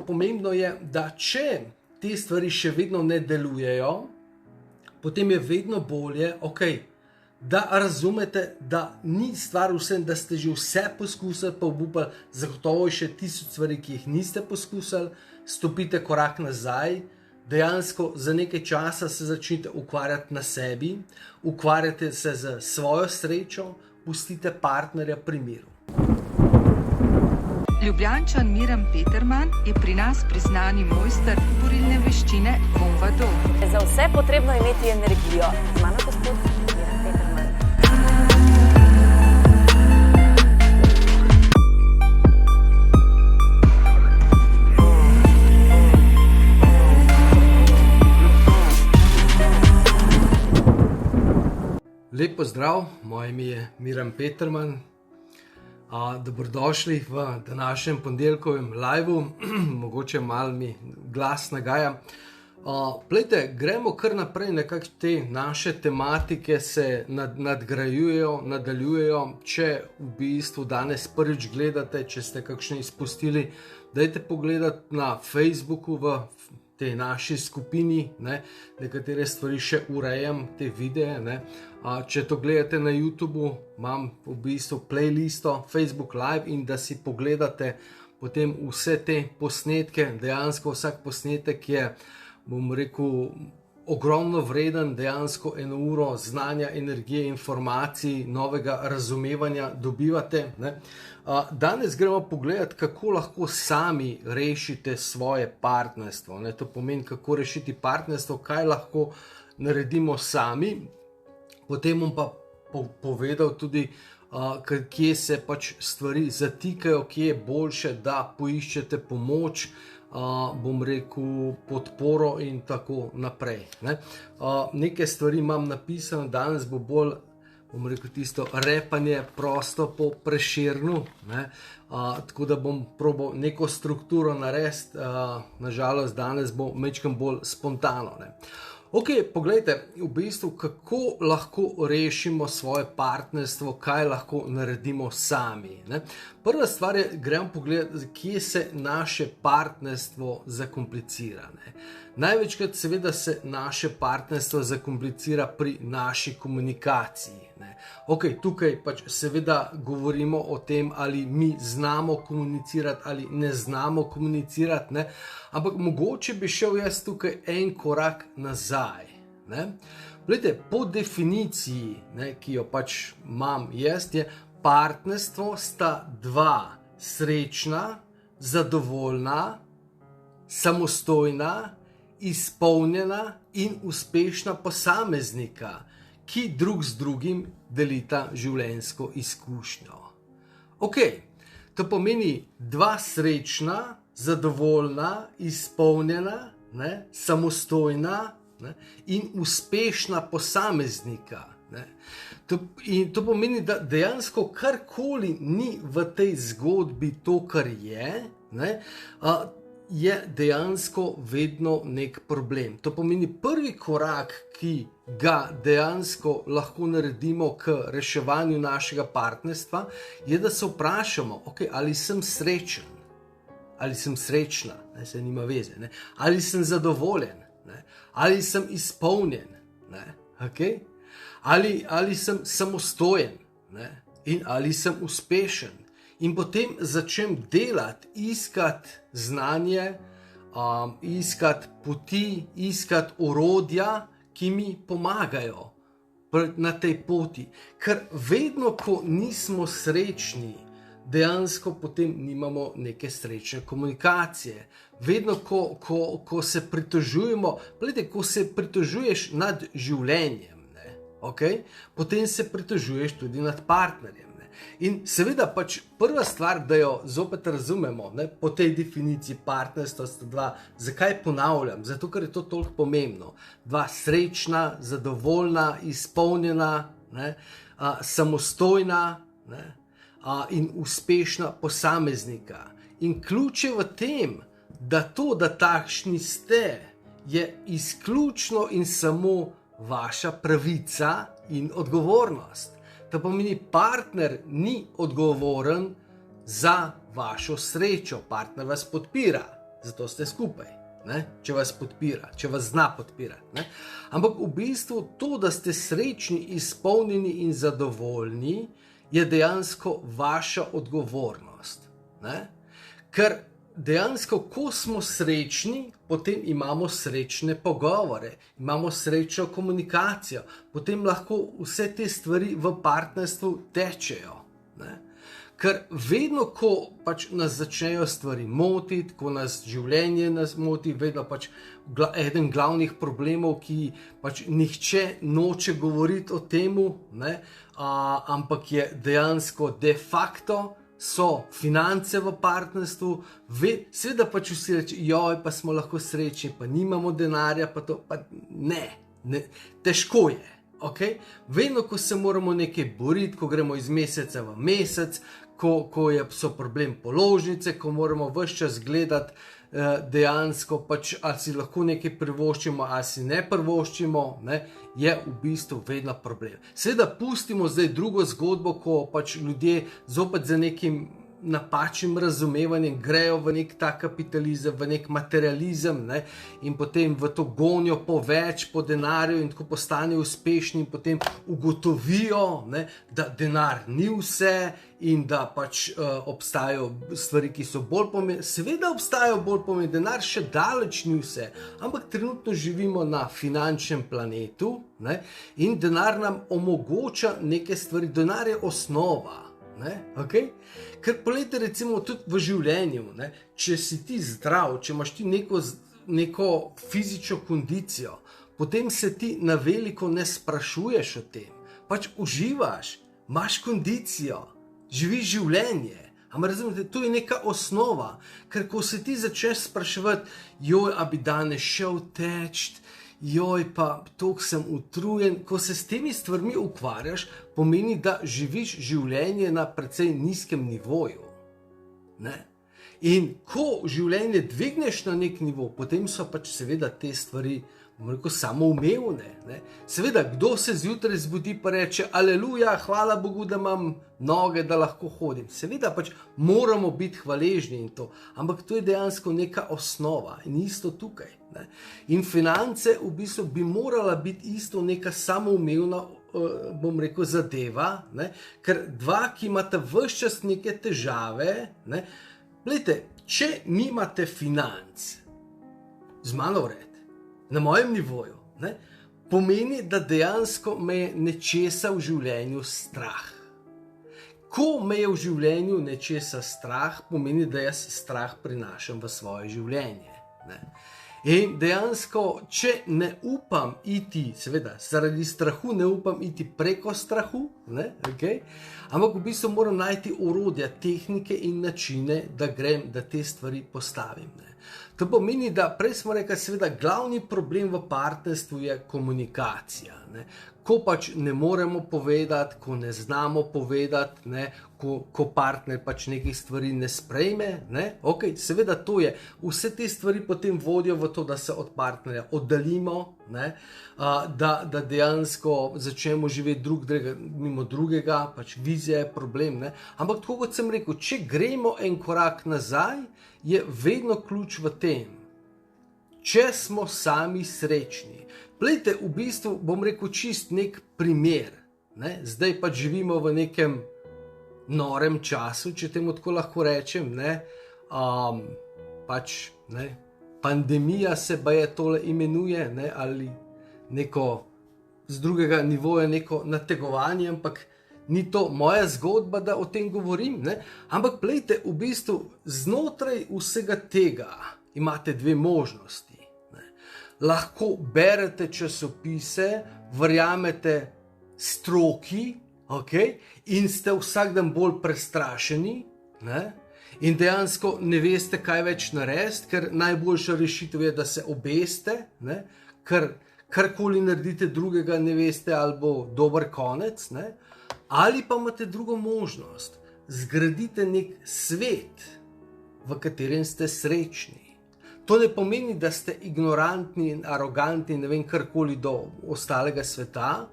pomembno je, da če te stvari še vedno ne delujejo, potem je vedno bolje, da razumete, da ni stvar vsem, da ste že vse poskusili, pa obupali, zagotovo je še 1000 stvari, ki jih niste poskusili, stopite korak nazaj, dejansko za nekaj časa se začnite ukvarjati na sebi, ukvarjate se z svojo srečo, pustite partnerja pri miru. Ljubljančan Miran Peterman je pri nas priznani mojster borilne veščine Von Vado. Za vse potrebno imeti energijo. Z mano gospod Miran Peterman. Lep pozdrav, moje ime je Miran Peterman. Dobrodošli v današnjem ponedeljkovem liveu, mogoče malo mi glas nagaja. Glejte, gremo kar naprej, nekako te naše tematike se nadgrajujejo, nadaljujejo. Če v bistvu danes prvič gledate, če ste kakšne izpustili, dajte pogledati na Facebooku v tej naši skupini, nekatere stvari še urejam, te videe. Če to gledate na YouTubeu, imam v bistvu playlisto Facebook Live in da si pogledate potem vse te posnetke, dejansko vsak posnetek je, bom rekel, ogromno vreden, dejansko 1 uro znanja, energije, informacij, novega razumevanja dobivate. Danes gremo pogledati, kako lahko sami rešite svoje partnerstvo. To pomeni, kako rešiti partnerstvo, kaj lahko naredimo sami. Potem bom pa povedal tudi, kje se pač stvari zatikajo, kje je boljše, da poiščete pomoč, bom rekel, podporo in tako naprej. Nekaj stvari imam napisano, danes bo bolj, bom rekel, tisto repanje prosto po Prešernu, tako da bom probal neko strukturo narediti, nažalost danes bo majčkeno bolj spontano. Poglejte, v bistvu, kako lahko rešimo svoje partnerstvo, kaj lahko naredimo sami. Prva stvar je, gremo pogledati, kje se naše partnerstvo zakomplicira. Največkrat seveda se naše partnerstvo zakomplicira pri naši komunikaciji. Tukaj pač seveda govorimo o tem, ali mi znamo komunicirati ali ne znamo komunicirati, ampak mogoče bi šel jaz tukaj en korak nazaj. Glejte, po definiciji, ki jo pač imam jaz, je partnerstvo sta dva srečna, zadovoljna, samostojna, izpolnjena in uspešna posameznika, ki drug z drugim delita življenjsko izkušnjo. To pomeni dva srečna, zadovoljna, izpolnjena, samostojna in uspešna posameznika. In to pomeni, da dejansko karkoli ni v tej zgodbi to, kar je dejansko vedno nek problem. To pomeni, prvi korak, ki ga dejansko lahko naredimo k reševanju našega partnerstva, je, da se vprašamo, ali sem srečen, ali sem srečna, se nima veze, ali sem zadovoljen, ali sem izpolnjen, ali sem samostojen in ali sem uspešen. In potem začnem delati, iskati znanje, iskati poti, iskati orodja, ki mi pomagajo na tej poti. Ker vedno, ko nismo srečni, dejansko potem nimamo neke srečne komunikacije. Vedno, ko se pritožujemo, ko se pritožuješ nad življenjem, potem se pritožuješ tudi nad partnerjem. In seveda pač prva stvar, da jo zopet razumemo, po tej definiciji partnerstva sta dva, zakaj ponavljam? Zato, ker je to toliko pomembno. Dva srečna, zadovoljna, izpolnjena, samostojna in uspešna posameznika. In ključ je v tem, da to, da takšni ste, je izključno in samo vaša pravica in odgovornost. To pomeni, partner ni odgovoren za vašo srečo, partner vas podpira, zato ste skupaj. Ne? Če vas podpira, če vas zna podpirati. Ne? Ampak v bistvu to, da ste srečni, izpolnjeni in zadovoljni, je dejansko vaša odgovornost. Ne? Ker dejansko, ko smo srečni, potem imamo srečne pogovore, imamo srečo komunikacijo, potem lahko vse te stvari v partnerstvu tečejo. Ne? Ker vedno, ko pač nas začnejo stvari motiti, ko nas življenje moti, vedno pač eden glavnih problemov, ki pač nihče noče govoriti o temu, ne, ampak je dejansko de facto, so finance v partnerstvu, seveda pač vsi reče, joj, pa smo lahko srečni, pa nimamo denarja, pa to, pa ne, težko je. Okay? Vedno, ko se moramo nekaj boriti, ko gremo iz meseca v mesec, ko so problem položnice, ko moramo ves čas gledati dejansko, pač, ali si lahko nekaj privoščimo, ali si ne privoščimo, ne, je v bistvu vedno problem. Seveda pustimo zdaj drugo zgodbo, ko pač ljudje zopet za nekim napačnim razumevanjem grejo v nek ta kapitalizem, v nek materializem, ne, in potem v to gonijo po več, po denarju in tako postanejo uspešni in potem ugotovijo, ne, da denar ni vse in da pač obstajajo stvari, ki so bolj pomembne. Seveda obstajajo bolj pomembne, denar še daleč ni vse, ampak trenutno živimo na finančnem planetu, ne, in denar nam omogoča neke stvari, denar je osnova. Okay? Ker poglejte, recimo tudi v življenju, ne? Če si ti zdrav, če imaš ti neko fizično kondicijo, potem se ti na veliko ne sprašuješ o tem, pač uživaš, imaš kondicijo, živiš življenje. Ampak razumete, to je neka osnova, ker ko se ti začneš spraševati, joj, a bi danes šel teč, joj, pa toliko sem utrujen, ko se s temi stvarmi ukvarjaš, pomeni, da živiš življenje na precej nizkem nivoju. Ne? In ko življenje dvigneš na nek nivo, potem so pač seveda te stvari, bomo rekel, samoumevne. Ne? Seveda, kdo se zjutraj zbudi pa reče, aleluja, hvala Bogu, da imam noge, da lahko hodim. Seveda pač moramo biti hvaležni in to, ampak to je dejansko neka osnova in isto tukaj. Ne? In finance v bistvu bi morala biti isto neka samoumevna, bom rekel, zadeva, ne? Ker dva, ki imate ves čas neke težave, ne? Glejte, če nimate financ, z mano vred, na mojem nivoju, ne? Pomeni, da dejansko me je nečesa v življenju strah. Ko me je v življenju nečesa strah, pomeni, da jaz strah prinašam v svoje življenje. Ne? In dejansko, če ne upam iti, seveda, zaradi strahu ne upam iti preko strahu, ne? Okay? Ampak v bistvu moram najti orodja, tehnike in načine, da grem, da te stvari postavim. Ne? To pomeni, da prej smo rekli, seveda, glavni problem v partnerstvu je komunikacija. Ne? Ko pač ne moremo povedati, ko ne znamo povedati, ne? Ko partner pač nekih stvari ne sprejme, ne? Okay, seveda to je. Vse te stvari potem vodijo v to, da se od partnerja oddaljimo, ne? Da dejansko začnemo živeti mimo drugega, pač vizija je problem. Ne? Ampak tako kot sem rekel, če gremo en korak nazaj, je vedno ključ v tem, če smo sami srečni. Glejte, v bistvu bom rekel čist nek primer. Ne? Zdaj pač živimo v nekem norem času, če temu tako lahko rečem. Ne? Pač, ne? Pandemija se baje tole imenuje, ne? Ali neko z drugega nivoja neko nategovanje, ampak ni to moja zgodba, da o tem govorim. Ne? Ampak glejte, v bistvu znotraj vsega tega imate dve možnosti. Lahko berete časopise, verjamete stroki, okay? In ste vsak dan bolj prestrašeni, ne? In dejansko ne veste, kaj več narediti, ker najboljša rešitev je, da se obeste, ne? Ker karkoli naredite drugega, ne veste, ali bo dober konec, ne? Ali pa imate drugo možnost, zgradite nek svet, v katerem ste srečni. To ne pomeni, da ste ignorantni in arogantni, ne vem, karkoli do ostalega sveta,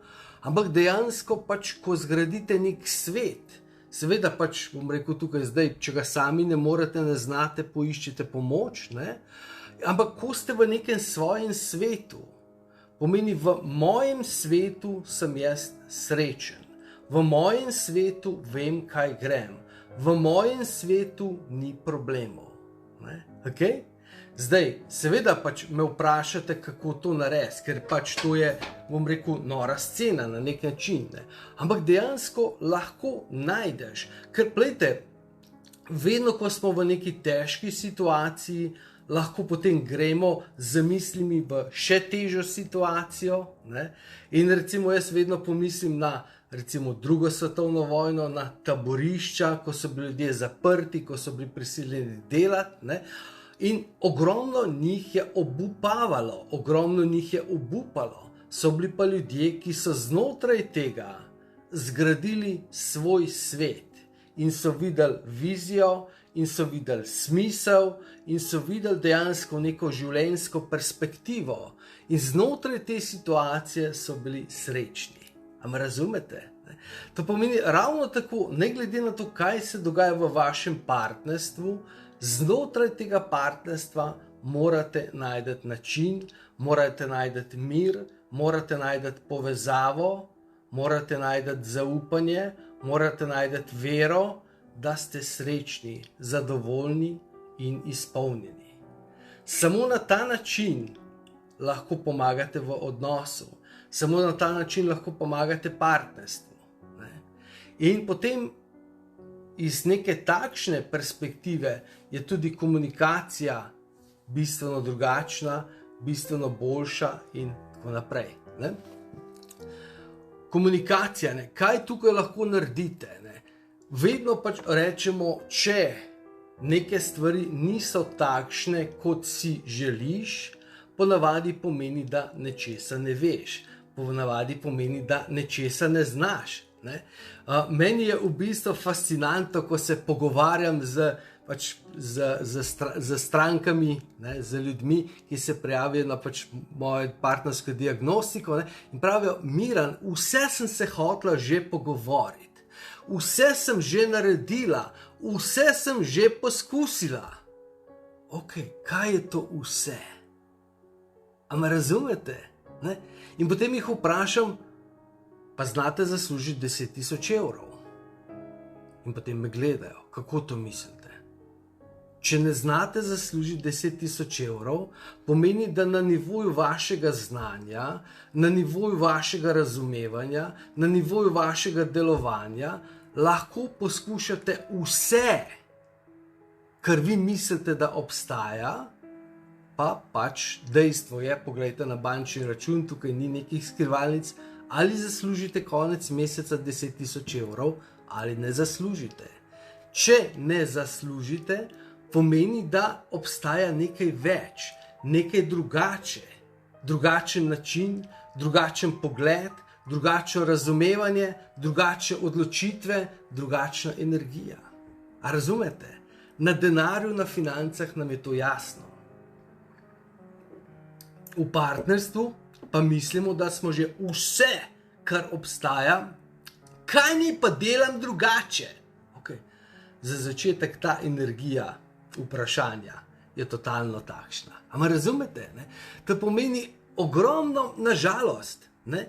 ampak dejansko pač, ko zgradite nek svet, seveda pač bom rekel tukaj zdaj, če ga sami ne morete, ne znate, poiščite pomoč, ne? Ampak ko ste v nekem svojem svetu, pomeni v mojem svetu sem jaz srečen, v mojem svetu vem, kaj grem, v mojem svetu ni problemov, ne? Okay? Zdaj, seveda pač me vprašate, kako to narediti, ker pač to je, bom rekel, nora scena na nek način, ne? Ampak dejansko lahko najdeš, ker plejte, vedno, ko smo v neki težki situaciji, lahko potem gremo z mislimi v še težjo situacijo, ne? In recimo jaz vedno pomislim na recimo drugo svetovno vojno, na taborišča, ko so bili ljudje zaprti, ko so bili prisiljeni delati, ne? In ogromno njih je obupalo, so bili pa ljudje, ki so znotraj tega zgradili svoj svet in so videli vizijo in so videli smisel in so videli dejansko neko življenjsko perspektivo in znotraj te situacije so bili srečni. A me razumete? To pomeni ravno tako, ne glede na to, kaj se dogaja v vašem partnerstvu, znotraj tega partnerstva morate najti način, morate najti mir, morate najti povezavo, morate najti zaupanje, morate najti vero, da ste srečni, zadovoljni in izpolnjeni. Samo na ta način lahko pomagate v odnosu, samo na ta način lahko pomagate partnerstvu, ne? In potem iz neke takšne perspektive je tudi komunikacija bistveno drugačna, bistveno boljša in tako naprej, ne? Komunikacija, ne? Kaj tukaj lahko naredite, ne? Vedno pač rečemo, če neke stvari niso takšne, kot si želiš, ponavadi pomeni, da nečesa ne veš, ponavadi pomeni, da nečesa ne znaš, ne? Meni je v bistvu fascinantno, ko se pogovarjam z strankami, ne, z ljudmi, ki se prijavijo na pač mojo partnersko diagnostiko, ne, in pravijo, Miran, vse sem se hotela že pogovoriti, vse sem že naredila, vse sem že poskusila. Ok, kaj je to vse? A me razumete? Ne? In potem jih vprašam, pa znate zaslužiti 10.000 evrov? In potem me gledajo, kako to mislite? Če ne znate zaslužiti 10.000 evrov, pomeni, da na nivoju vašega znanja, na nivoju vašega razumevanja, na nivoju vašega delovanja lahko poskušate vse, kar vi mislite, da obstaja, pa pač dejstvo je, poglejte na bančni račun, tukaj ni nekih skrivalnic, ali zaslužite konec meseca 10.000 evrov, ali ne zaslužite. Če ne zaslužite, pomeni, da obstaja nekaj več, nekaj drugače, drugačen način, drugačen pogled, drugačno razumevanje, drugačne odločitve, drugačna energija. A razumete? Na denarju, na financah nam je to jasno. V partnerstvu pa mislimo, da smo že vse, kar obstaja, kaj ni pa delam drugače. Okay. Za začetek ta energija vprašanja je totalno takšna. A me razumete? Ne? To pomeni ogromno, nažalost, ne?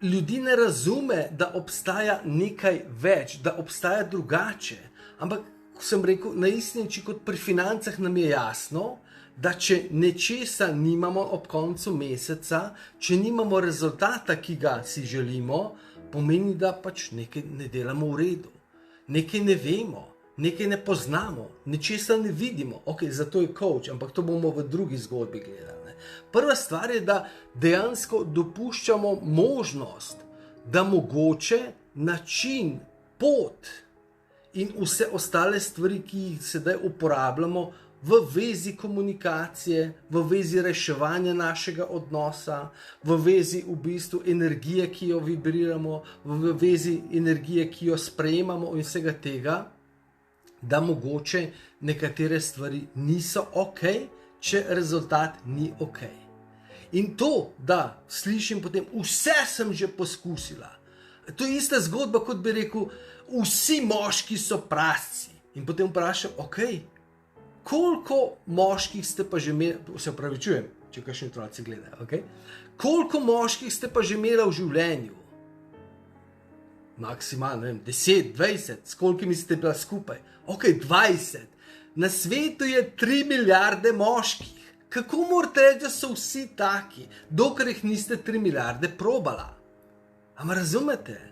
Ljudi ne razume, da obstaja nekaj več, da obstaja drugače. Ampak, ko sem rekel, na isti način kot pri financah nam je jasno, da če nečesa nimamo ob koncu meseca, če nimamo rezultata, ki ga si želimo, pomeni, da pač nekaj ne delamo v redu. Nekaj ne vemo, nekaj ne poznamo, nečesa ne vidimo. Ok, zato je coach, ampak to bomo v drugi zgodbi gledali. Ne? Prva stvar je, da dejansko dopuščamo možnost, da mogoče način, pot in vse ostale stvari, ki jih sedaj uporabljamo, v vezi komunikacije, v vezi reševanja našega odnosa, v vezi v bistvu energije, ki jo vibriramo, v vezi energije, ki jo sprejemamo in vsega tega, da mogoče nekatere stvari niso ok, če rezultat ni ok. In to, da slišim potem, vse sem že poskusila, To je ista zgodba, kot bi rekel, vsi moški so prasci. In potem vprašam, ok, koliko moških ste pa že imeli, se opravičujem, če kakšni otroci gledajo, ok? Koliko moških ste pa že imeli v življenju? Maksimalno, 10, 20, s kolikimi ste bila skupaj? Ok, 20. Na svetu je 3 milijarde moških. Kako morate reči, da so vsi taki, dokler jih niste 3 milijarde probala? Ampak razumete?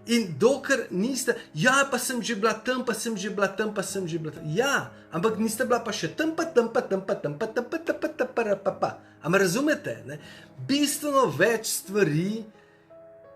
In dokler niste, ja, pa sem že bila tam, pa sem že bila tam, pa sem že bila tam. Ja, ampak niste bila pa še tam, pa tam, pa tam, pa tam, pa tam, pa tam, pa tam, pa tam. Ampak razumete? Ne? Bistveno več stvari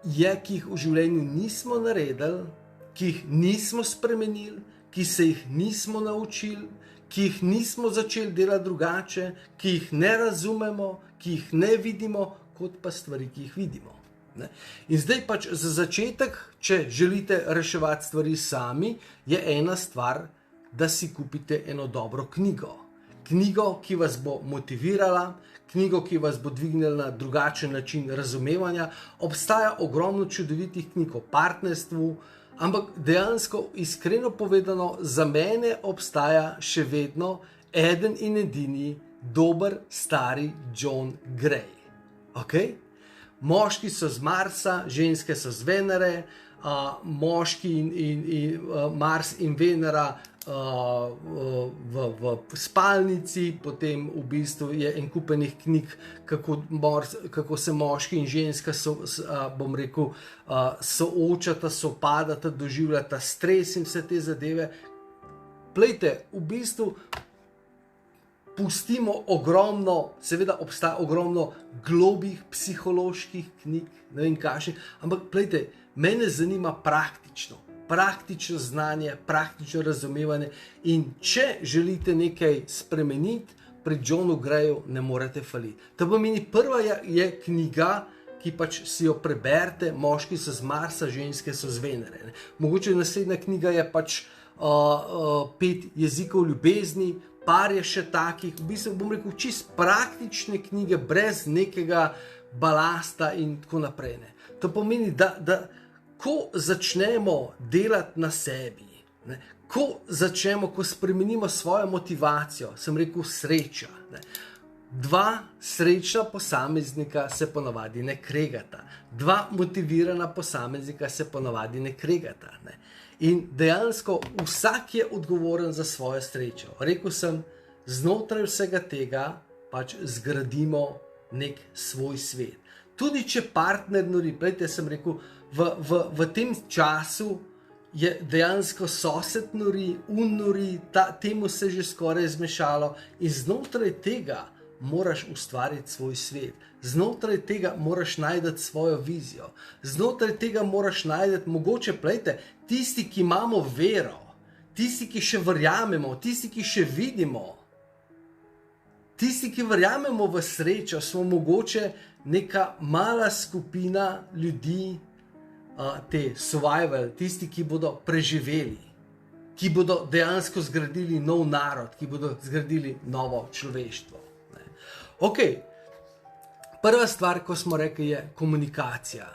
je, ki jih v življenju nismo naredili, ki jih nismo spremenili, ki se jih nismo naučili, ki jih nismo začeli delati drugače, ki jih ne razumemo, ki jih ne vidimo, kot pa stvari, ki jih vidimo. Ne? In zdaj pač za začetek, če želite reševati stvari sami, je ena stvar, da si kupite eno dobro knjigo. Knjigo, ki vas bo motivirala, knjigo, ki vas bo dvignila na drugačen način razumevanja. Obstaja ogromno čudovitih knjig o partnerstvu, ampak dejansko, iskreno povedano, za mene obstaja še vedno eden in edini dober stari John Gray. Okay? Moški so z Marsa, ženske so z Venere, moški in Mars in Venera v spalnici, potem v bistvu je en kupenih knjig, kako se moški in ženska soočata, sopadata, doživljata stres in vse te zadeve. Plejte, v bistvu pustimo ogromno, seveda obstaja ogromno globih psiholoških knjig, ne vem kakšnih, ampak plejte, mene zanima praktično znanje, praktično razumevanje in če želite nekaj spremeniti, pri Johnu Grayju ne morete faliti. To pomeni, prva je knjiga, ki pač si jo preberete, moški so z Marsa, ženske so z Venere. Ne? Mogoče naslednja knjiga je pač 5 jezikov ljubezni, par je še takih, v bistvu bom rekel, čist praktične knjige, brez nekega balasta in tako naprej. Ne? To pomeni, da ko začnemo delati na sebi, ne? Ko spremenimo svojo motivacijo, sem rekel sreča. Ne? 2 srečna posameznika se ponavadi ne kregata, 2 motivirana posameznika se ponavadi ne kregata. Ne? In dejansko vsak je odgovoren za svojo srečo. Rekel sem, znotraj vsega tega pač zgradimo nek svoj svet. Tudi če partner nori, prejte sem rekel, v tem času je dejansko sosed nori, nori, temu se že skoraj zmešalo in znotraj tega moraš ustvariti svoj svet. Znotraj tega moraš najti svojo vizijo. Znotraj tega moraš najti, mogoče, plejte, tisti, ki imamo vero, tisti, ki še verjamemo, tisti, ki še vidimo, tisti, ki verjamemo v srečo, smo mogoče neka mala skupina ljudi, te survival, tisti, ki bodo preživeli, ki bodo dejansko zgradili nov narod, ki bodo zgradili novo človeštvo. Ok, prva stvar, ko smo rekli, je komunikacija.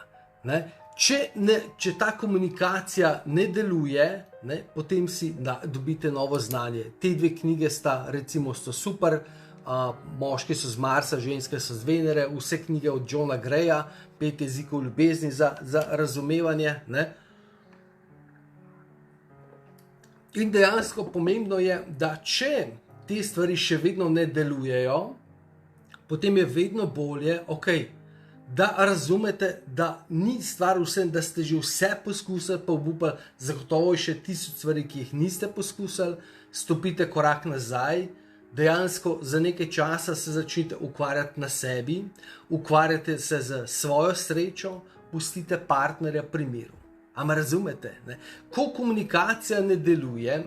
Ne? Če ta komunikacija ne deluje, ne, potem si dobite novo znanje. Te 2 knjige so super, moški so z Marsa, ženske so z Venere, vse knjige od Johna Graya, 5 jezikov ljubezni za razumevanje. Ne? In dejansko pomembno je, da če te stvari še vedno ne delujejo, potem je vedno bolje, da razumete, da ni stvar vsem, da ste že vse poskusili, pa obupali, zagotovo je še 1000 stvari, ki jih niste poskusili, stopite korak nazaj, dejansko za nekaj časa se začnite ukvarjati na sebi, ukvarjate se z svojo srečo, pustite partnerja pri miru. Ampak razumete, ne? Ko komunikacija ne deluje,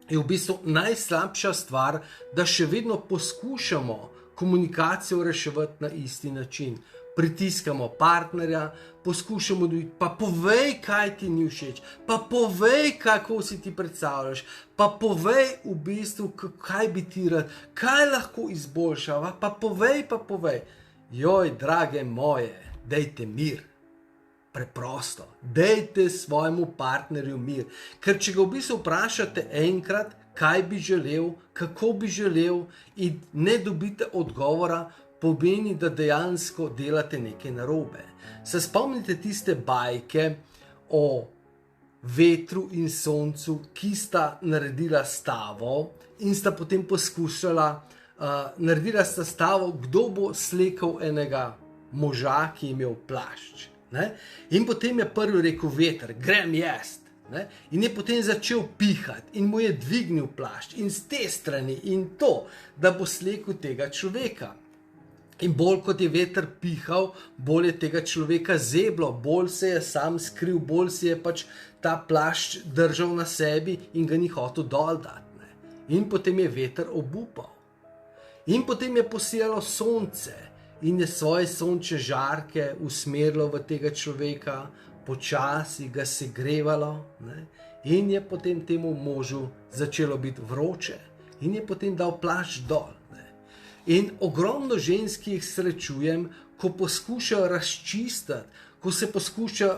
je v bistvu najslabša stvar, da še vedno poskušamo komunikacijo reševati na isti način. Pritiskamo partnerja, poskušamo dobiti, pa povej, kaj ti ni všeč, pa povej, kako si ti predstavljaš, pa povej v bistvu, kaj bi ti rad, kaj lahko izboljšava, pa povej. Joj, drage moje, dajte mir. Preprosto. Dajte svojemu partnerju mir. Ker če ga v bistvu vprašate enkrat, kaj bi želel, kako bi želel in ne dobite odgovora, pomeni, da dejansko delate nekaj narobe. Se spomnite tiste bajke o vetru in soncu, ki sta naredila stavo in sta potem poskušala, naredila sta stavo, kdo bo slekel enega moža, ki je imel plašč. Ne? In potem je prvi rekel veter, grem jaz. Ne? In je potem začel pihati in mu je dvignil plašč in z te strani in to, da bo slekel tega človeka. In bolj kot je veter pihal, bolj je tega človeka zeblo, bolj se je sam skril, bolj si je pač ta plašč držal na sebi in ga ni hotel dol dati. Ne? In potem je veter obupal. In potem je posijalo sonce in je svoje sončne žarke usmerilo v tega človeka, počasi ga segrevalo, ne? In je potem temu možu začelo biti vroče in je potem dal plašč dol. Ne? In ogromno žensk jih srečujem, ko poskušajo razčistiti, ko se poskušajo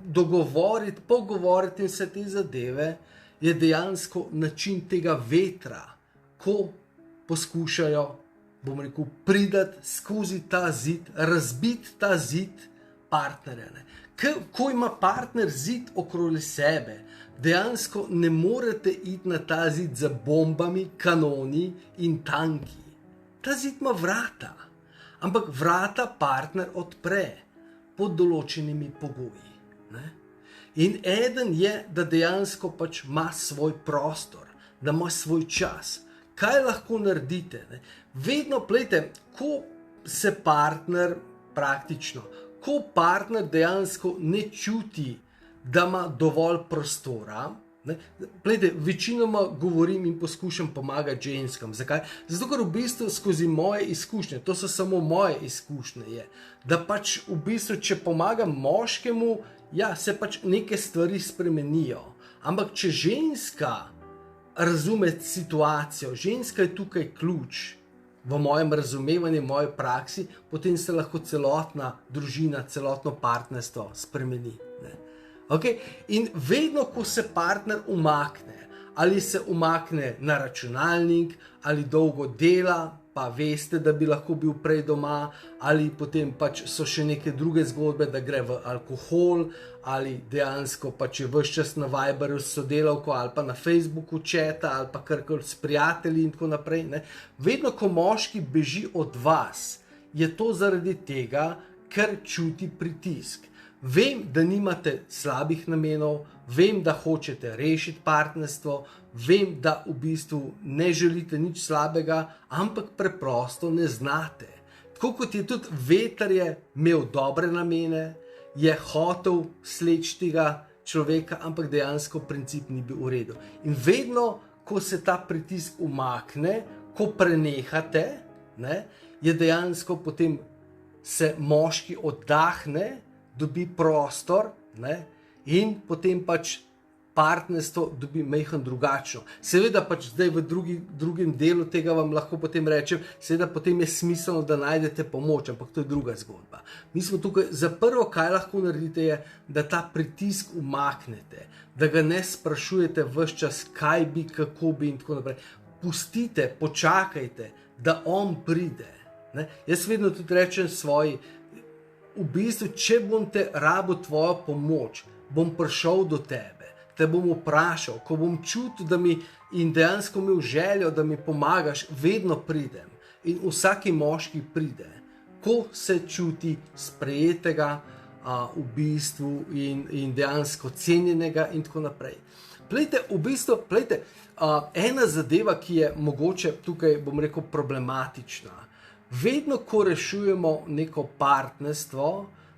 dogovoriti, pogovoriti in vse te zadeve, je dejansko način tega vetra, ko poskušajo, bom rekel, pridati skozi ta zid, razbiti ta zid partnerja. Ne? Ko ima partner zid okoli sebe, dejansko ne morete iti na ta zid z bombami, kanoni in tanki. Ta zid ima vrata, ampak vrata partner odpre pod določenimi pogoji. Ne? In eden je, da dejansko pač ima svoj prostor, da ima svoj čas. Kaj lahko naredite? Ne? Vedno, plejte, ko se partner praktično, ko partner dejansko ne čuti, da ima dovolj prostora, ne? Plejte, večinoma govorim in poskušam pomagati ženskam. Zakaj? Zato, ker v bistvu skozi moje izkušnje, to so samo moje izkušnje, je, da pač v bistvu, če pomagam moškemu, ja, se pač neke stvari spremenijo. Ampak če ženska razume situacijo, ženska je tukaj ključ, v mojem razumevanju, v moji praksi, potem se lahko celotna družina, celotno partnerstvo spremeni. Ne? Okay? In vedno, ko se partner umakne, ali se umakne na računalnik, ali dolgo dela, pa veste, da bi lahko bil prej doma, ali potem pač so še neke druge zgodbe, da gre v alkohol, ali dejansko pač je ves čas na Viberju s sodelavko, ali pa na Facebooku četa, ali pa karkoli s prijatelji in tako naprej. Ne? Vedno, ko moški beži od vas, je to zaradi tega, ker čuti pritisk. Vem, da nimate slabih namenov, vem, da hočete rešiti partnerstvo, vem, da v bistvu ne želite nič slabega, ampak preprosto ne znate. Tako kot je tudi veter je imel dobre namene, je hotel sleči tega človeka, ampak dejansko princip ni bil v redu. In vedno, ko se ta pritisk umakne, ko prenehate, ne, je dejansko potem se moški oddahne, dobi prostor, ne, in potem pač partnerstvo dobi majhen drugačno. Seveda pač zdaj v drugem delu tega vam lahko potem rečem, seveda potem je smiselno, da najdete pomoč, ampak to je druga zgodba. Mi smo tukaj, za prvo, kaj lahko naredite, je, da ta pritisk umaknete, da ga ne sprašujete ves čas, kaj bi, kako bi in tako naprej. Pustite, počakajte, da on pride. Ne? Jaz vedno tudi rečem svoji, v bistvu, če bom te rabil tvojo pomoč, bom prišel do tebe, te bom vprašal, ko bom čutil, da mi in dejansko imel željo, da mi pomagaš, vedno pridem. In vsaki moški pride, ko se čuti sprejetega v bistvu in dejansko cenjenega in tako naprej. Plejte, v bistvu, plejte, ena zadeva, ki je mogoče tukaj, bom rekel, problematična. Vedno, ko rešujemo neko partnerstvo,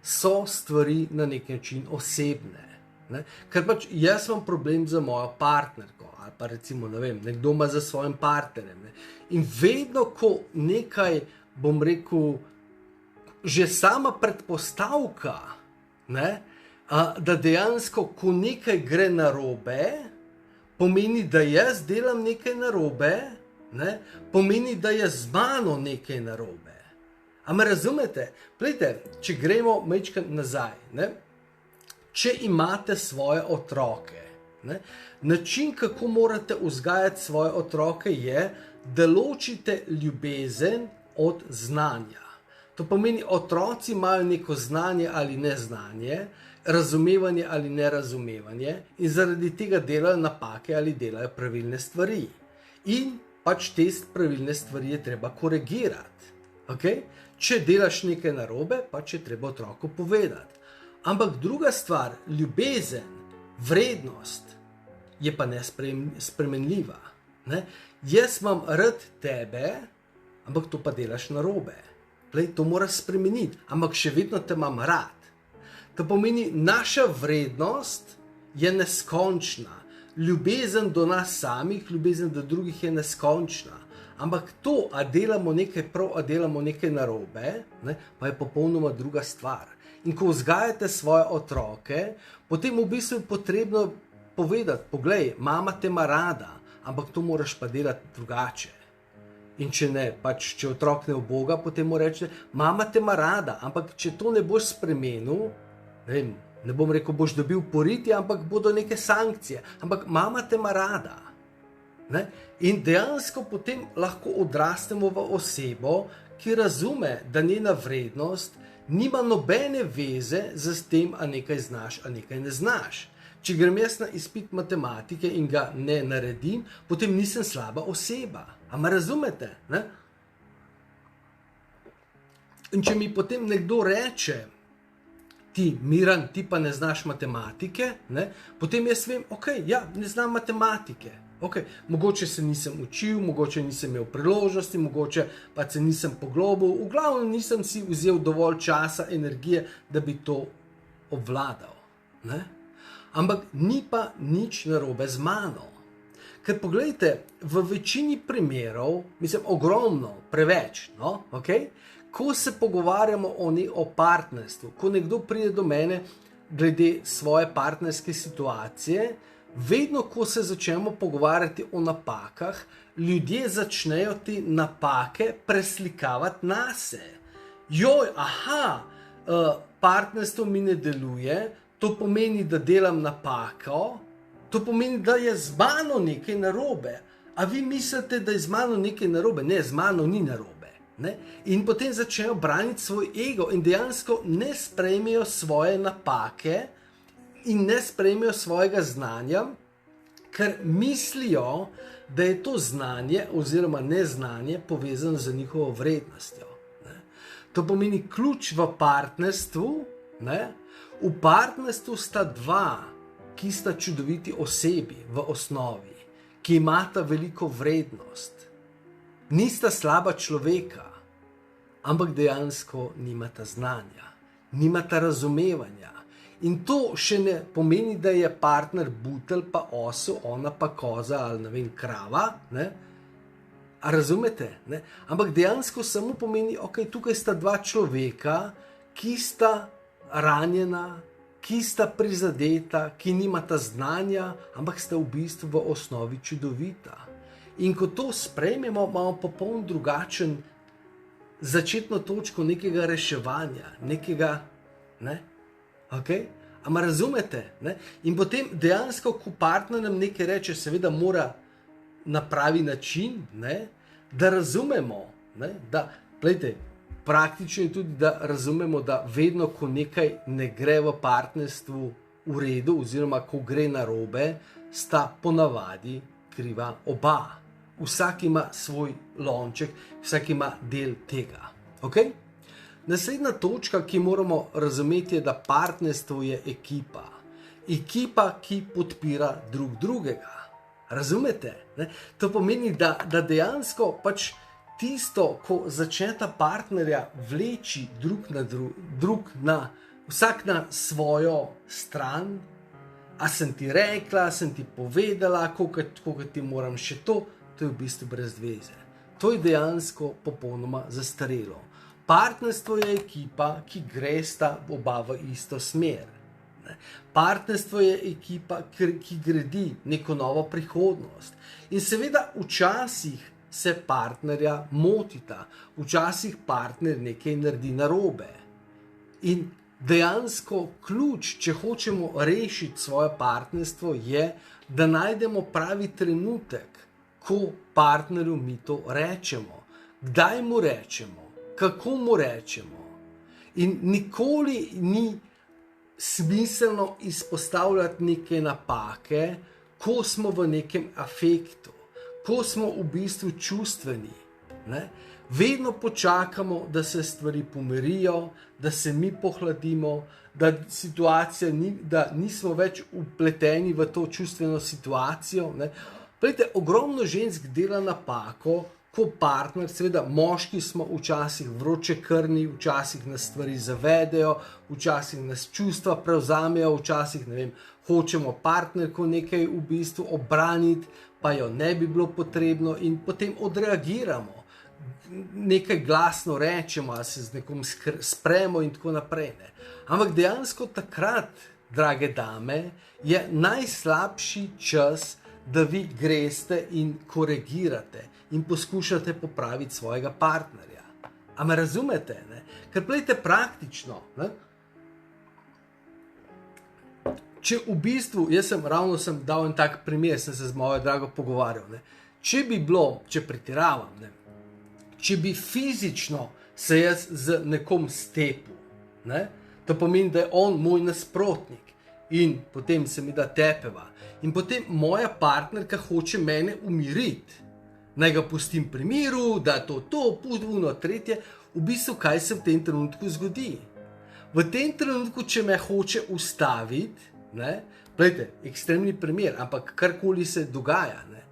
so stvari na nek način osebne. Ne? Ker pač jaz imam problem za mojo partnerko, ali pa recimo, ne vem, nekdo ima za svojim partnerjem. Ne? In vedno, ko nekaj, bom rekel, že sama predpostavka, ne? Da dejansko, ko nekaj gre narobe, pomeni, da jaz delam nekaj narobe, ne? Pomeni, da je z mano nekaj narobe. A me razumete? Plejte, če gremo majčkrat nazaj, ne? če imate svoje otroke, ne, način, kako morate vzgajati svoje otroke, je, da ločite ljubezen od znanja. To pomeni, otroci imajo neko znanje ali neznanje, razumevanje ali nerazumevanje in zaradi tega delajo napake ali delajo pravilne stvari. In pač te pravilne stvari je treba korigirati. Okay? Če delaš nekaj narobe, pač je treba otroku povedati. Ampak druga stvar, ljubezen, vrednost, je pa nespremenljiva. Ne? Jaz imam rad tebe, ampak to pa delaš narobe. To moraš spremeniti, ampak še vedno te imam rad. To pomeni, naša vrednost je neskončna. Ljubezen do nas samih, ljubezen do drugih je neskončna. Ampak to, a delamo nekaj prav, a delamo nekaj narobe, ne, pa je popolnoma druga stvar. In ko vzgajate svoje otroke, potem v bistvu je potrebno povedati, poglej, mama te ima rada, ampak to moraš pa delati drugače. In če ne, pač če otrok ne uboga, potem mu reče, mama te ima rada, ampak če to ne boš spremenil, ne bom rekel, boš dobil poriti, ampak bodo neke sankcije. Ampak mama te ima rada. Ne? In dejansko potem lahko odrastemo v osebo, ki razume, da njena vrednost nima nobene veze z tem, a nekaj znaš, a nekaj ne znaš. Če grem jaz na izpit matematike in ga ne naredim, potem nisem slaba oseba. A me razumete? Ne? In če mi potem nekdo reče, ti, Miran, ti pa ne znaš matematike, ne? Potem jaz vem, ja, ne znam matematike. Mogoče se nisem učil, mogoče nisem imel priložnosti, mogoče pa se nisem poglobil, v glavnem nisem si vzel dovolj časa, energije, da bi to obvladal. Ne? Ampak ni pa nič narobe z mano. Ker poglejte, v večini primerov, mislim, ogromno, preveč, no, ko se pogovarjamo o partnerstvu, ko nekdo pride do mene glede svoje partnerske situacije, vedno, ko se začnemo pogovarjati o napakah, ljudje začnejo te napake preslikavati nase. Joj, partnerstvo mi ne deluje, to pomeni, da delam napako, to pomeni, da je z mano nekaj narobe. A vi mislite, da je z mano nekaj narobe? Ne, z mano ni narobe. Ne? In potem začnejo braniti svoj ego in dejansko ne sprejmejo svoje napake in ne sprejmejo svojega znanja, ker mislijo, da je to znanje oziroma neznanje povezano z njihovo vrednostjo. Ne? To pomeni ključ v partnerstvu. Ne? V partnerstvu sta dva, ki sta čudoviti osebi v osnovi, ki imata veliko vrednost. Nista slaba človeka, ampak dejansko nimata znanja, nimata razumevanja. In to še ne pomeni, da je partner butelj pa osel, ona pa koza ali ne vem, krava. Ne? A razumete? Ne? Ampak dejansko samo pomeni, tukaj sta dva človeka, ki sta ranjena, ki sta prizadeta, ki nimata znanja, ampak sta v bistvu v osnovi čudovita. In ko to sprejmemo, imamo popoln drugačen začetno točko nekega reševanja, nekega, ne? A me razumete? Ne? In potem dejansko, ko partner nam nekaj reče, seveda mora na pravi način, ne? Da razumemo, ne? Da, gledajte, praktično je tudi, da razumemo, da vedno, ko nekaj ne gre v partnerstvu v redu, oziroma ko gre narobe, sta ponavadi kriva oba. Vsak ima svoj lonček, vsak ima del tega. Naslednja točka, ki moramo razumeti, je, da partnerstvo je ekipa. Ekipa, ki podpira drug drugega. Razumete? Ne? To pomeni, da dejansko pač tisto, ko začneta partnerja vleči vsak na svojo stran, a sem ti rekla, sem ti povedala, koliko ti moram še to je v bistvu brez veze. To je dejansko popolnoma zastarelo. Partnerstvo je ekipa, ki gresta oba v isto smer. Partnerstvo je ekipa, ki gradi neko novo prihodnost. In seveda včasih se partnerja motita, včasih partner nekaj naredi narobe. In dejansko ključ, če hočemo rešiti svoje partnerstvo, je, da najdemo pravi trenutek, ko partnerju mi to rečemo, kdaj mu rečemo, kako mu rečemo. In nikoli ni smiselno izpostavljati neke napake, ko smo v nekem afektu, ko smo v bistvu čustveni. Ne? Vedno počakamo, da se stvari pomirijo, da se mi pohladimo, da situacija da nismo več upleteni v to čustveno situacijo. Ne? Poglejte, ogromno žensk dela napako, ko partner, seveda moški smo včasih vročekrvni, včasih nas stvari zavedejo, včasih nas čustva prevzamejo, včasih, ne vem, hočemo partnerko nekaj v bistvu obraniti, pa jo ne bi bilo potrebno in potem odreagiramo. Nekaj glasno rečemo, ali se z nekom spremo in tako naprej. Ne. Ampak dejansko takrat, drage dame, je najslabši čas, da vi greste in korigirate in poskušate popraviti svojega partnerja. A me razumete? Ne? Ker plejte praktično. Ne? Če v bistvu, jaz sem dal en tak primer, sem se z mojo drago pogovarjal. Ne? Če bi bilo, če pretiravam, ne? Če bi fizično se jaz z nekom stepil, ne? To pomeni, da je on moj nasprotnik in potem se mi da tepeva in potem moja partnerka hoče mene umiriti, naj ga pustim pri miru, da to, puno, tretje, v bistvu kaj se v tem trenutku zgodi. V tem trenutku, če me hoče ustaviti, ne, gledajte, ekstremni primer, ampak karkoli se dogaja, ne,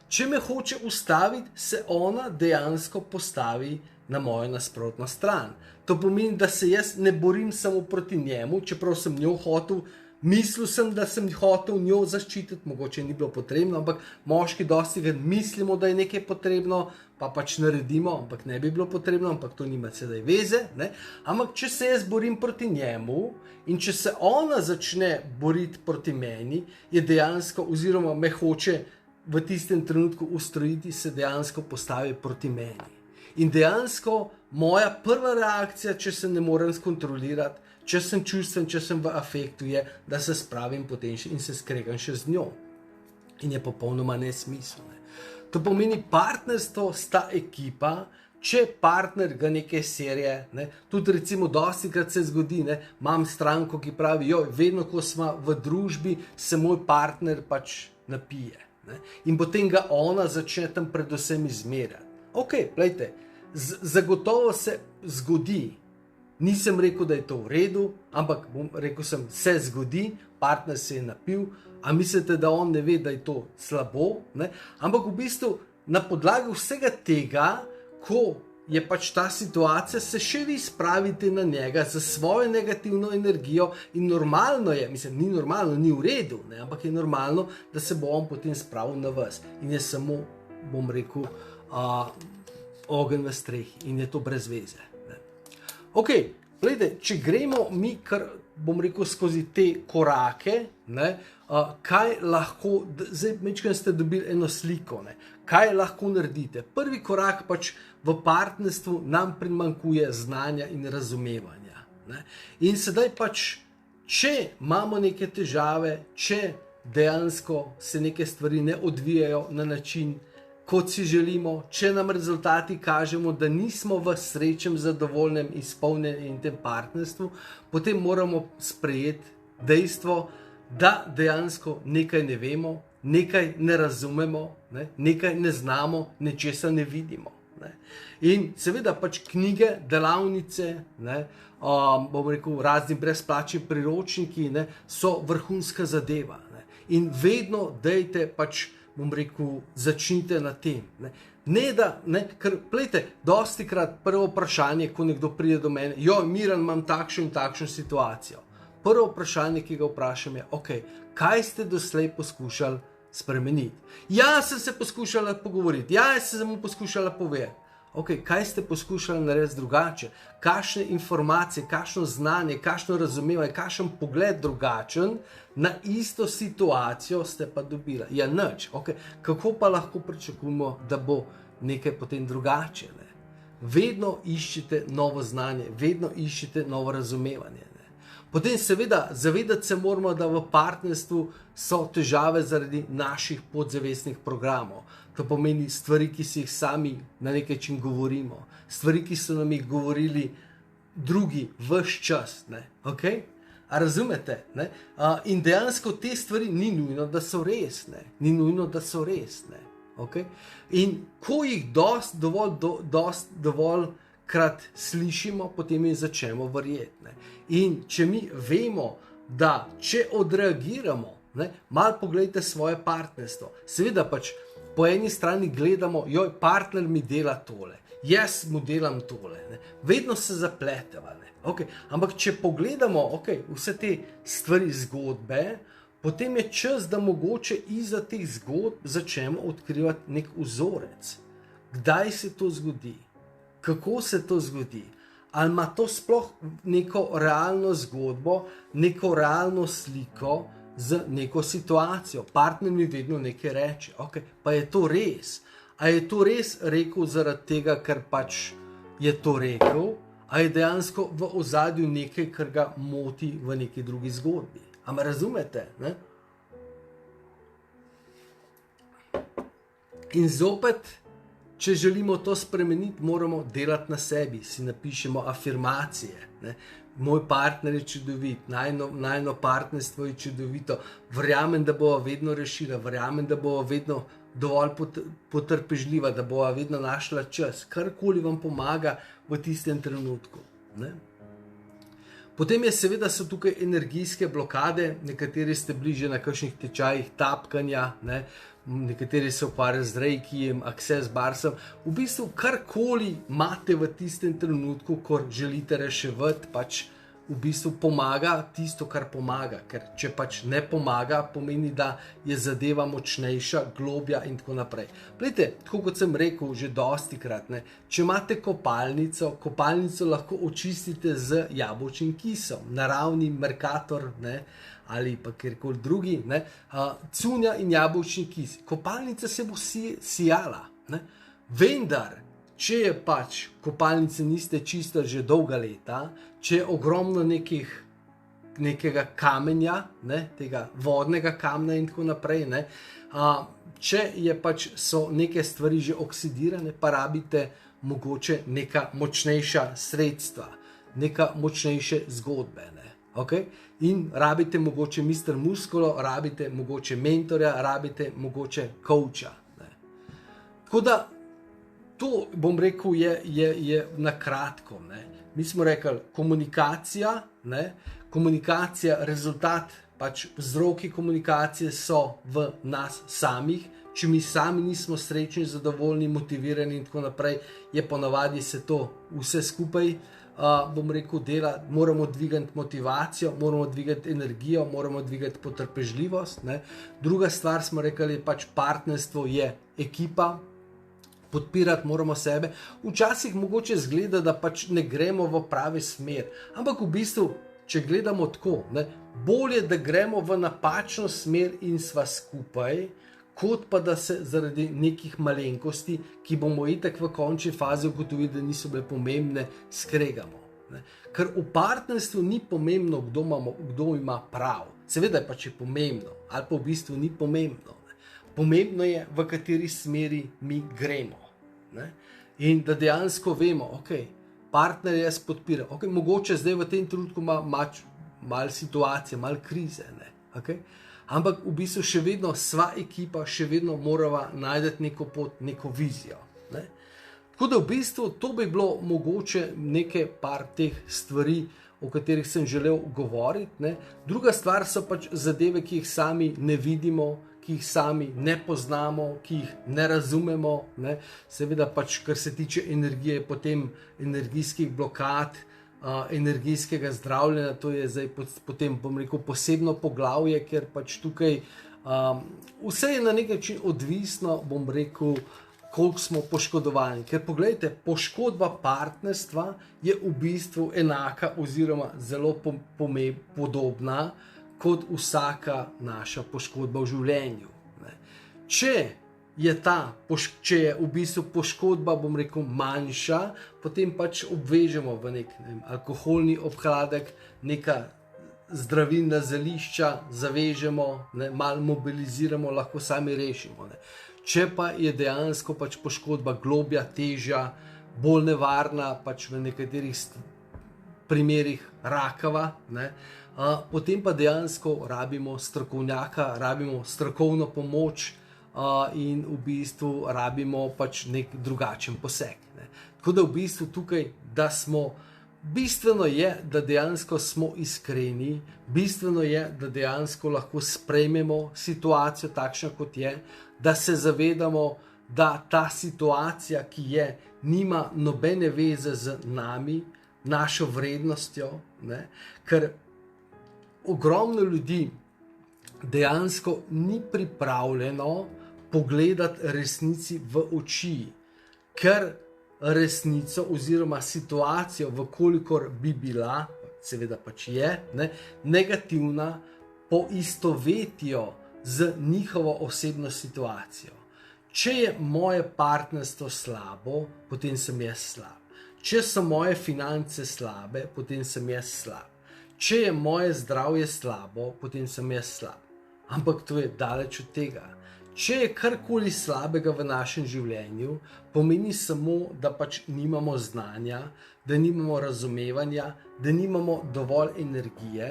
če me hoče ustaviti, se ona dejansko postavi na mojo nasprotno stran. To pomeni, da se jaz ne borim samo proti njemu, čeprav sem njo hotel, mislil sem, da sem hotel njo zaščititi, mogoče ni bilo potrebno, ampak moški dostikrat mislimo, da je nekaj potrebno, pa pač naredimo, ampak ne bi bilo potrebno, ampak to nima sedaj veze. Ne? Ampak če se jaz borim proti njemu in če se ona začne boriti proti meni, je dejansko, oziroma me hoče v tistem trenutku ustrojiti, se dejansko postavi proti meni. In dejansko moja prva reakcija, če se ne morem skontrolirati, če sem čustven, če sem v afektu, je, da se spravim potem in se skregam še z njo. In je popolnoma nesmiselno. To pomeni, partnerstvo sta ekipa, če partner ga neke serije, ne, tudi recimo dostikrat se zgodi, ne, imam stranko, ki pravi, vedno ko smo v družbi, se moj partner pač napije. Ne, in potem ga ona začne tam predvsem izmerjati. Ok, gledajte, zagotovo se zgodi. Nisem rekel, da je to v redu, ampak rekel sem, se zgodi, partner se je napil, a mislite, da on ne ve, da je to slabo? Ne? Ampak v bistvu na podlagi vsega tega, ko je pač ta situacija, se še vi spravite na njega za svojo negativno energijo in normalno je, mislim, ni normalno, ni v redu, ne? Ampak je normalno, da se bo on potem spravil na vas in je samo, bom rekel, ogenj v strehi in je to brez veze. Ok, gledajte, če gremo mi kar, bom rekel, skozi te korake, ne, kaj lahko, zdaj mečkaj ste dobili eno sliko, ne, kaj lahko naredite. Prvi korak pač v partnerstvu nam primanjkuje znanja in razumevanja. Ne. In sedaj pač, če imamo neke težave, če dejansko se neke stvari ne odvijajo na način, kot si želimo, če nam rezultati kažemo, da nismo v srečnem, zadovoljnem, izpolnjenem tem partnerstvu, potem moramo sprejeti dejstvo, da dejansko nekaj ne vemo, nekaj ne razumemo, ne, nekaj ne znamo, nečesa ne vidimo. Ne. In seveda pač knjige, delavnice, ne, bom rekel, razni brezplačni priročniki, ne, so vrhunska zadeva. Ne. In vedno dejte pač, bom rekel, začnite na tem. Ne da, ne, ker, plejte, dostikrat prvo vprašanje, ko nekdo pride do mene, Miran, imam takšno in takšno situacijo. Prvo vprašanje, ki ga vprašam je, ok, kaj ste doslej poskušali spremeniti? Ja, sem se poskušala pogovoriti, ja, sem mu poskušala povedati. Ok, kaj ste poskušali narediti drugače? Kakšne informacije, kakšno znanje, kakšno razumevanje, kakšen pogled drugačen na isto situacijo ste pa dobili? Ja, nič. Okay. Kako pa lahko pričakujemo, da bo nekaj potem drugače? Ne? Vedno iščite novo znanje, vedno iščite novo razumevanje. Ne? Potem seveda zavedati se moramo, da v partnerstvu so težave zaradi naših podzavestnih programov. To pomeni stvari, ki si jih sami na nek način govorimo, stvari, ki so nam jih govorili drugi ves čas. Okay? A razumete? In dejansko te stvari ni nujno, da so res. Ni nujno, da so res. Okay? In ko jih dovolj krat slišimo, potem jih začnemo verjeti. In če mi vemo, da če odreagiramo, malo pogledajte svoje partnerstvo. Seveda pač po eni strani gledamo, joj, partner mi dela tole, jaz mu delam tole, vedno se zapleteva. Okay. Ampak če pogledamo vse te stvari, zgodbe, potem je čas, da mogoče izza teh zgodb začnemo odkrivati nek vzorec. Kdaj se to zgodi? Kako se to zgodi? Ali ima to sploh neko realno zgodbo, neko realno sliko z neko situacijo? Partner mi vedno nekaj reče, pa je to res? A je to res rekel zaradi tega, ker pač je to rekel? A je dejansko v ozadju nekaj, kar ga moti v neki drugi zgodbi? A me razumete? In zopet, če želimo to spremeniti, moramo delati na sebi, si napišemo afirmacije. Moj partner je čudovit, najino partnerstvo je čudovito, verjamem, da bova vedno rešila, verjamem, da bova vedno dovolj potrpežljiva, da bova vedno našla čas, karkoli vam pomaga v tistem trenutku. Potem so tukaj energijske blokade, nekateri ste bili že na kakšnih tečajih tapkanja, nekateri se ukvarjajo z reikijem, access barsom, v bistvu karkoli imate v tistem trenutku, ko želite reševati, pač v bistvu pomaga tisto, kar pomaga, ker če pač ne pomaga, pomeni, da je zadeva močnejša, globja in tako naprej. Glejte, tako kot sem rekel že dostikrat, če imate kopalnico lahko očistite z jabolčnim kisom, naravni Mercator, ali pa kjerkoli drugi, cunja in jabolčni kis. Kopalnica se bo sijala, vendar, če je pač kopalnice niste čistili že dolga leta, če je ogromno nekega kamenja, tega vodnega kamna in tako naprej, če je pač so neke stvari že oksidirane, pa rabite mogoče neka močnejša sredstva, neka močnejše zgodbe. Okay? In rabite mogoče Mr. Musculo, rabite mogoče mentorja, rabite mogoče coacha. Tako da to, bom rekel, je na kratko. Mi smo rekli komunikacija, komunikacija, rezultat, pač vzroki komunikacije so v nas samih. Če mi sami nismo srečni, zadovoljni, motivirani in tako naprej, je ponavadi se to vse skupaj, bom rekel, dela. Moramo dvigati motivacijo, moramo dvigati energijo, moramo dvigati potrpežljivost. Druga stvar smo rekli, pač partnerstvo je ekipa, podpirati moramo sebe. Včasih mogoče zgleda, da pač ne gremo v pravi smer, ampak v bistvu, če gledamo tako, bolje, da gremo v napačno smer in sva skupaj, kot pa da se zaradi nekih malenkosti, ki bomo itak v končni fazi ugotovili, da niso bile pomembne, skregamo. Ker v partnerstvu ni pomembno, kdo ima prav. Seveda je pač pomembno, ali pa v bistvu ni pomembno. Pomembno je, v kateri smeri mi gremo. In da dejansko vemo, partner jaz podpira, mogoče zdaj v tem trenutku ima malo situacije, malo krize, ampak v bistvu še vedno sva ekipa, še vedno morava najti neko pot, neko vizijo. Tako da v bistvu to bi bilo mogoče nekaj par teh stvari, o katerih sem želel govoriti. Druga stvar so pač zadeve, ki jih sami ne vidimo, ki jih sami ne poznamo, ki jih ne razumemo. Seveda pač, kar se tiče energije, potem energijskih blokad, energijskega zdravljenja, to je zdaj potem, bom rekel, posebno poglavje, ker pač tukaj vse je na nek način odvisno, bom rekel, koliko smo poškodovani. Ker pogledajte, poškodba partnerstva je v bistvu enaka oziroma zelo podobna kot vsaka naša poškodba v življenju. Če je v bistvu poškodba, bom rekel, manjša, potem pač obvežemo v nek alkoholni obhladek, neka zdravilna zelišča zavežemo, ne, malo mobiliziramo, lahko sami rešimo. Ne. Če pa je dejansko pač poškodba globlja, težja, bolj nevarna, pač v nekaterih primerih rakava, ne, potem pa dejansko rabimo strokovnjaka, rabimo strokovno pomoč in v bistvu rabimo pač nek drugačen poseg. Ne. Tako da v bistvu tukaj, da smo, bistveno je, da dejansko smo iskreni, bistveno je, da dejansko lahko sprejmemo situacijo takšna, kot je, da se zavedamo, da ta situacija, ki je, nima nobene veze z nami, našo vrednostjo, ne? Ker ogromno ljudi dejansko ni pripravljeno pogledati resnici v oči, ker resnico oziroma situacijo, vkolikor bi bila, seveda pač je, ne, negativna, poistovetijo z njihovo osebno situacijo. Če je moje partnerstvo slabo, potem sem jaz slab. Če so moje finance slabe, potem sem jaz slab. Če je moje zdravje slabo, potem sem jaz slab. Ampak to je daleč od tega. Če je karkoli slabega v našem življenju, pomeni samo, da pač nimamo znanja, da nimamo razumevanja, da nimamo dovolj energije,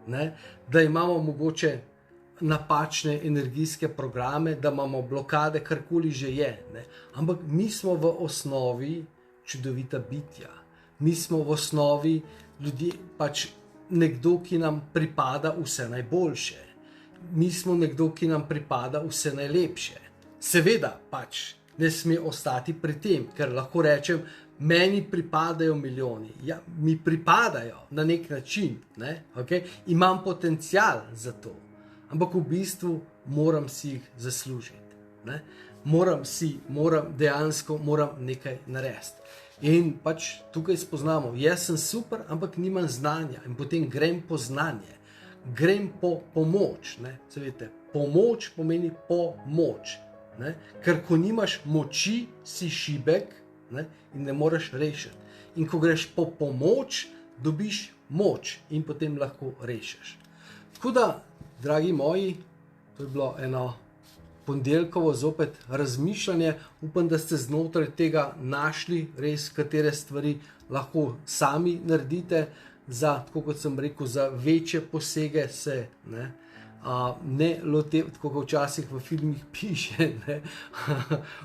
ne? Da imamo mogoče napačne energijske programe, da imamo blokade, karkoli že je. Ne? Ampak mi smo v osnovi čudovita bitja. Mi smo v osnovi ljudje, pač nekdo, ki nam pripada vse najboljše. Mi smo nekdo, ki nam pripada vse najlepše. Seveda pač ne sme ostati pri tem, ker lahko rečem, meni pripadajo milijoni. Ja, mi pripadajo na nek način, ne? Okay? Imam potencial za to, ampak v bistvu moram si jih zaslužiti. Ne? Moram nekaj narediti. In pač tukaj spoznamo, jaz sem super, ampak nimam znanja in potem grem po znanje. Grem po pomoč, ne? Veste, pomoč pomeni pomoč, ne? Ker ko nimaš moči, si šibek, ne? In ne moreš rešiti. In ko greš po pomoč, dobiš moč in potem lahko rešiš. Tako da, dragi moji, to je bilo eno ponedeljkovo zopet razmišljanje. Upam, da ste znotraj tega našli res, katere stvari lahko sami naredite. Tako kot sem rekel, za večje posege se ne lotevate, tako kot včasih v filmih piše, ne,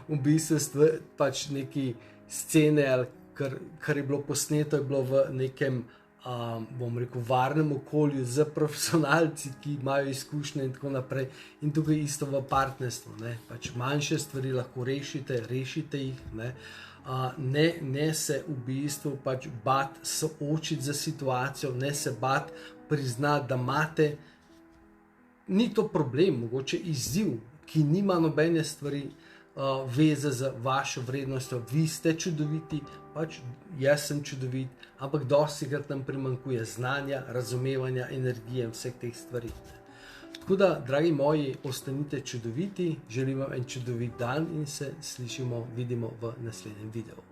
v bistvu pač neki scene, ali kar je bilo posneto, je bilo v nekem, bom rekel, varnem okolju z profesionalci, ki imajo izkušnje in tako naprej. In tukaj isto v partnerstvu, ne, pač manjše stvari lahko rešite jih, ne. Ne se v bistvu pač bati soočiti za situacijo, ne se bati priznati, da imate, ni to problem, mogoče izziv, ki nima nobene stvari veze z vašo vrednostjo. Vi ste čudoviti, pač jaz sem čudovit, ampak dostikrat nam primanjkuje znanja, razumevanja, energije in vseh teh stvari. Tako da, dragi moji, ostanite čudoviti, želim vam en čudovit dan in se slišimo, vidimo v naslednjem videu.